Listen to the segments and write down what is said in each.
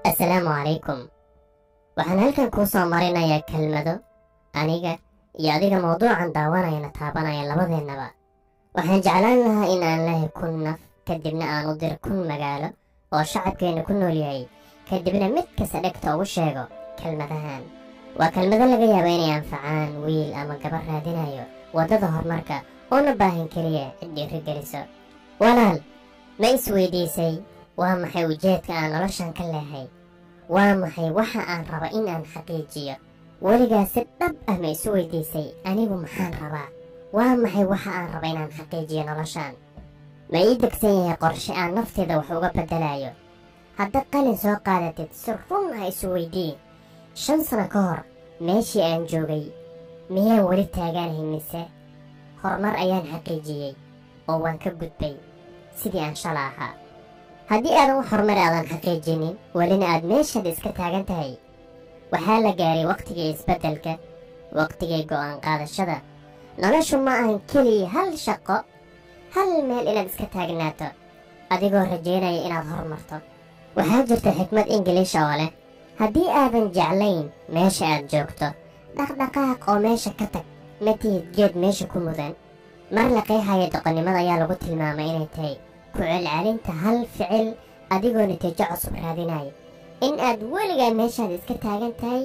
السلام عليكم. waxaan halkan kuu soo marinayaa kelmado aniga iyo adiga mowduucan daawanayana taabanaya labadeennaba. waxaan jeclaan lahaa in aan lehay kun naf kadibna aan u diro kun magaalo oo shacabkeenna ku nool yahay, kadibna mid kasta dhegta ugu sheego kelmadahan. waa kelmado laga yaabo inay anfacaan wiil ama gabar raadinayo waddada horumarka oona baahan keliya cid dhiirigeliso. walaal, ma isweydiisay waa maxay ujeedka aan noloshan ka leehay? waa maxay waxa aan raba in aan xaqiijiyo? weligaa si dhab ah ma isu weydiisay anigu maxaan rabaa? waa maxay waxa aan raba inaan xaqiijiyo noloshaan? ma ii degsan yahay qorshe aan nafteeda wax uga beddelayo? haddaad qalin soo qaadatid si run ah isu weydii, 5 sano ka hor meeshii aan joogay miyaan weli taagaanahay mise horumar ayaan xaqiijiyey oo waan ka gudbay sidii aan shala ahaa? haddii aadan wax horumar aadan xaqiijinin welina aad meeshaad iska taagan tahay, waxaa la gaaray wakhtigii isbeddelka, wakhtigii go'aan qaadashada. noloshu ma ahan keliya hal shaqo, hal meel inaad iska taagnaato adigoo rajaynaya inaad horumarto. waxaa jirta xikmad ingiliish oo leh haddii aadan jeclayn meesha aad joogto, dhaqdhaqaaq oo meesha ka tag, ma tihid geed meesha ku mudan. mar la qeexaya doqonnimada ayaa lagu tilmaamay inay tahay ku celcelinta hal ficil adigoo natiijo cusub raadinaya. in aad weligaa meeshaad iska taagan tahay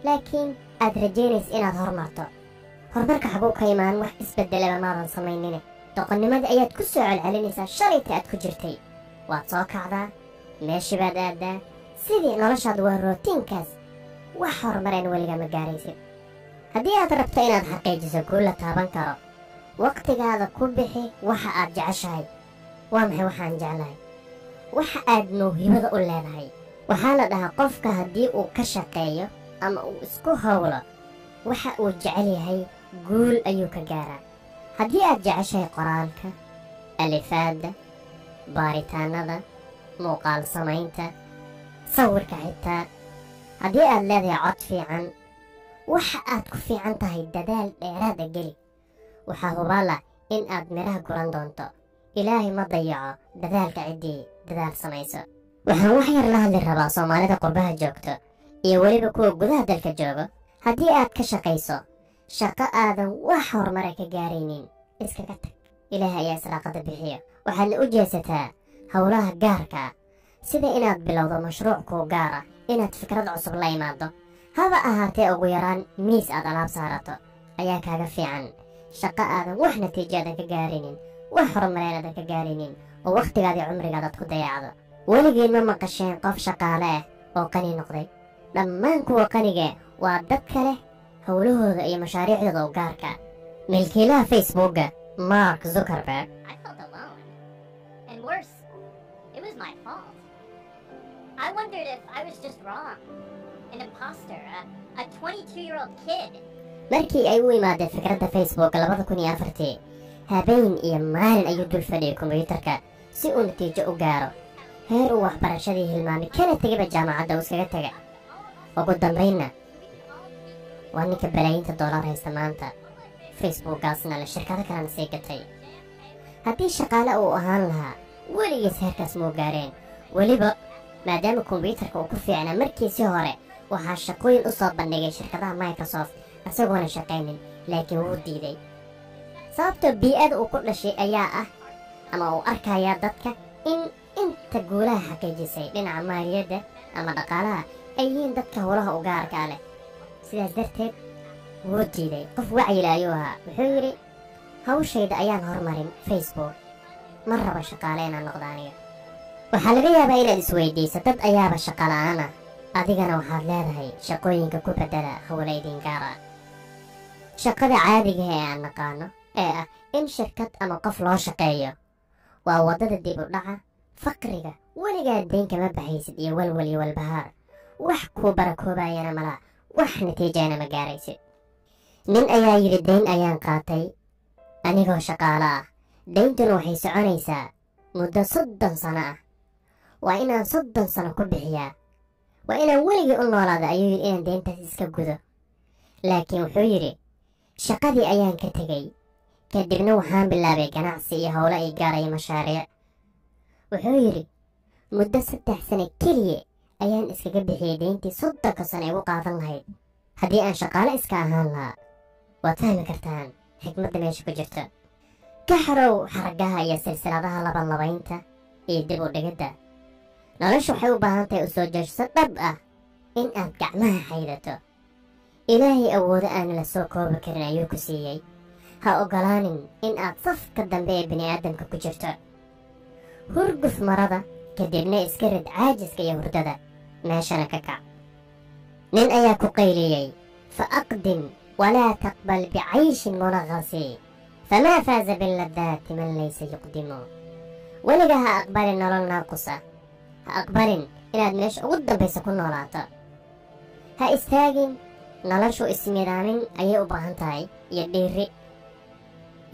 laakiin aad rajaynaysa inaad horumarto. horumarka xaguu ka imaan wax isbeddelaba maadan samaynine. doqonnimada ayaad ku soo celcelinaysaa shalayta aad ku jirtay. waad soo kacdaa, meeshii baad aaddaa, sidii noloshaadu waa rootiinkaas. wax horumareen weligaa ma gaaraysid. haddii aad rabto inaad xaqiijiso guul la taaban karo, wakhtigaada ku bixi waxa aad jeceshahay. waa maxay waxaan jeclahay? waxa aad mawhibada u leedahay. waxaa la dhahaa qofka haddii uu ka shaqeeyo ama uu isku howlo waxa uu jecel yahay guul ayuu ka gaaraa. haddii aad jeceshahay qoraalka, alifaadda, baaritaanada, muuqaal samaynta, sawirka xitaa, haddii aad leedahay cod fiican, waxa aad ku fiican tahay dadaal dheeraada geli. waxaa hubaala in aad midhaha guran doonto. ilaahay ma dayaco dadaalka ciddii dadaal samayso. waxaan wax yar la hadli rabaa soomaalida qurbaha joogto iyo weliba kuwa gudaha dalka joogo. haddii aad ka shaqayso shaqo aadan wax horumara ka gaaraynin, iskaga tag. ilaahay ayaa israaqada bixiyo. waxaadna u jeesataa howlaha gaarka ah, sida inaad bilowdo mashruuc kuu gaara, inaad fikrad cusub la imaado. haba ahaatee ugu yaraan miis aad alaab saarato ayaa kaaga fiican shaqo aadan wax natiijaadan ka gaaraynin, wax horumareenaadan ka gaaraynin oo wakhtigaadii cumrigaadaad ku dayacdo. weligiin ma maqasheen qof shaqaale ah oo qani noqday? dhammaan kuwa qaniga waa dad kale howlahooda iyo mashaariicdooda u gaarka. milkiilaha facebooka Mark Zuckerberg markii ay u imaadeen fikradda facebook 2004 habeen iyo maalin ayuu dul fadhiyay kombiyuutarka si uu natiijo u gaaro, heer uu waxbarashadii hilmaamay kana tegayba jaamacadda uu iskaga taga. ugu dambaynna waa ninka balaayiinta doolar haysta maanta. facebookgaasna le shirkado kalena sii gatay. haddii shaqaale uu ahaan lahaa weligiis heerkaas muu gaareen. weliba maadaama kombiyuutarka uu ku fiicnaa markiisii hore, waxaa shaqooyin u soo bandhigay shirkadaha microsoft isagoona shaqaynin, laakiin wuu diiday. sababtoo bii'ada uu ku dhashay ayaa ah ama uu arkayaa dadka in inta guulaha xaqiijisay dhinaca maaliyadda ama dhaqaalaha ay yihiin dadka howlaha u gaarka leh. sidaas darteed wuu diiday. qof wacyila ayuu ahaa. wuxuu yidhi hawshayda ayaan horumarin facebook, ma raba shaqaale inaan noqdo aniga. waxaa laga yaabaa inaad isweydiiso dad ayaaba shaqa la'aan ah, adigana waxaad leedahay shaqooyinka ku beddela howla idin gaar ah. shaqada caadiga ee aan naqaano ee ah in shirkad ama qof loo shaqeeyo waa waddada dib u dhaca, faqriga, weligaa dayn kama baxaysid iyo walwal iyo walbahaar. wax kuu barakoobayana malaa, wax natiijana ma gaaraysid. nin ayaa yidhi dayn ayaan qaatay anigoo shaqaalo ah. dayntuna waxay soconaysaa muddo 30 sano ah. waa inaan 30 sano ku bixiyaa. waa inaan weligii u noolaada ayuu yidhi inaan dayntaas iska gudo. laakiin wuxuu yidhi shaqadii ayaan ka tegay, kadibna waxaan bilaabay ganacsi iyo howlo ay gaaraya mashaariic. wuxuu yidhi muddo 3 sano keliya ayaan iskaga bixiyey deyntii 30 sano igu qaadan lahayd haddii aan shaqaale iska ahaan lahaa. waad fahmi kartaan xikmadda meesha ku jirta. ka xarow xaragaha iyo silsiladaha labanlabaynta iyo dib u dhigidda. noloshu waxay u baahan tahay u soo jeesho dhab ah in aad gacmaha xaydato. ilaahay awoodo aan la soo koobi karin ayuu ku siiyey. ha ogolaanin in aad safka dambe ee bini'aadamka ku jirto. hurguf marada kadibna iska rid caajiska iyo hurdada meeshana ka kac. nin ayaa ku qayliyey fa aqdim walaa taqbal bicayshin munaqasi famaa faaza biladaati man laysa yuqdimu. weliga ha aqbalin nolol naaqusa. ha aqbalin inaad meesha ugu dambaysa ku noolaato. ha istaagin. noloshu ismidaamin ayay u baahan tahay iyo dhiiri.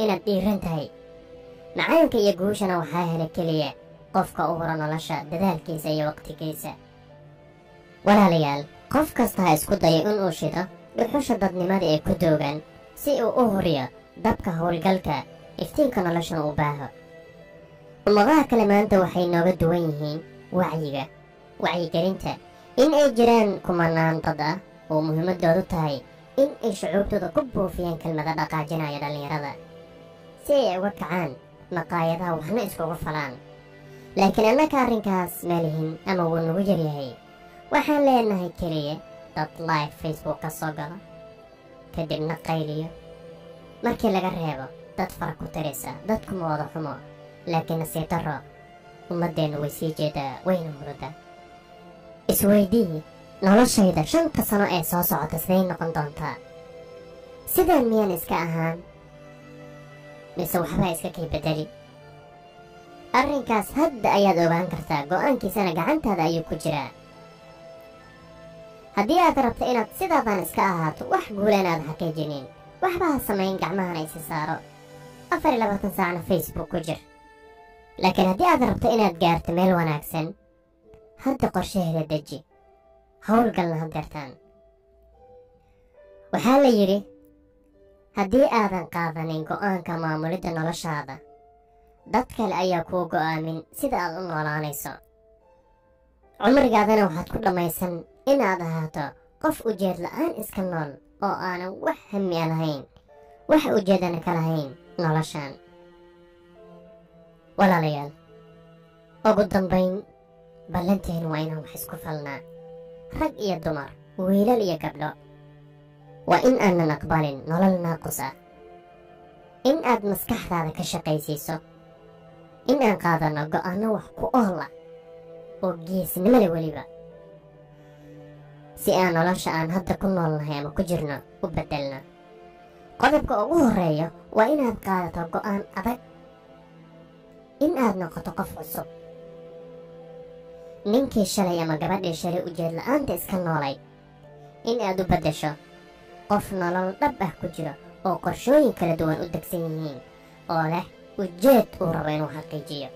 inaad dhiiran tahay. macaanka iyo guushana waxaa hela keliya qofka u hura nolosha dadaalkiisa iyo waqtigiisa. walaalayaal, qof kasta ha isku dayo inuu shido dhuxusha dadnimada ee ku doogan si uu u huriyo dabka howlgalka iftiinka noloshana u baaho. ummadaha kale maanta waxay nooga duwan yihiin wacyigelinta in ay jiraan kumanaan dad ah oo muhiimadoodu tahay in ay shucuubtooda ku buufiyaan kelmada dhaqaajinaya dhallinyarada si ay uga kacaan maqaayadaha waxna iskugu falaan. laakiin annaka arrinkaas maalihin ama wuu nagu yaryahay. waxaan leenahay keliya dad live Facebook ka soo galo kadibna qayliyo. markii laga reebo dad fara ku tirisa dadkuma wada xumo, laakiin nasiib darro ummaddeennu way sii jeedaa wayna hurudda. isweydii, noloshayda 5 sano ee soo socota siday noqon doontaa? sidaan miyaan iska ahaan mise waxbaa iska kay bedeli? arrinkaas hadda ayaad ogaan kartaa. go'aankiisana gacantaada ayuu ku jiraa. haddii aad rabto inaad sidaadan iska ahaato wax guulan aad xaqiijinin, waxba ha samayn, gacmahana isi saaro. 24 saacna Facebook ku jir. laakiin haddii aad rabto inaad gaarto meel wanaagsan, hadda qorshaheeda deji. howlgalna haddeertaan. waxaa la yidhi haddii aadan qaadanin go'aanka maamulidda noloshaada, dad kale ayaa kuu go'aamin sida aad u noolaanayso. cumrigaadana waxaad ku dhammaysan inaad ahaato qof ujeed la'aan iska nool oo aanan wax hami a lahayn, wax ujeedana ka lahayn noloshaan. walaalayaal, ugu dambayn ballanteen waa inaan wax isku falnaa. rag iyo dumar, wiilal iyo gabdho. waa in aanan aqbalin nolol naaqus ah. in aad maskaxdaada ka shaqaysiiso. in aan qaadanno go'aanno wax ku ool ah oo geesnimo leh weliba, si aan nolosha aan hadda ku noolnahay ama ku jirno u beddelno. qodobka ugu horreeya waa inaad qaadato go'aan adag. in aad noqoto qof cusub. ninkii shalay ama gabadhii shalay ujeed la'aanta iska noolayd, in aad u beddesho qof nolol dhab ah ku jiro oo qorshooyin kala duwan u degsan yihiin, oo leh ujeed uu rabo inuu xaqiijiyo.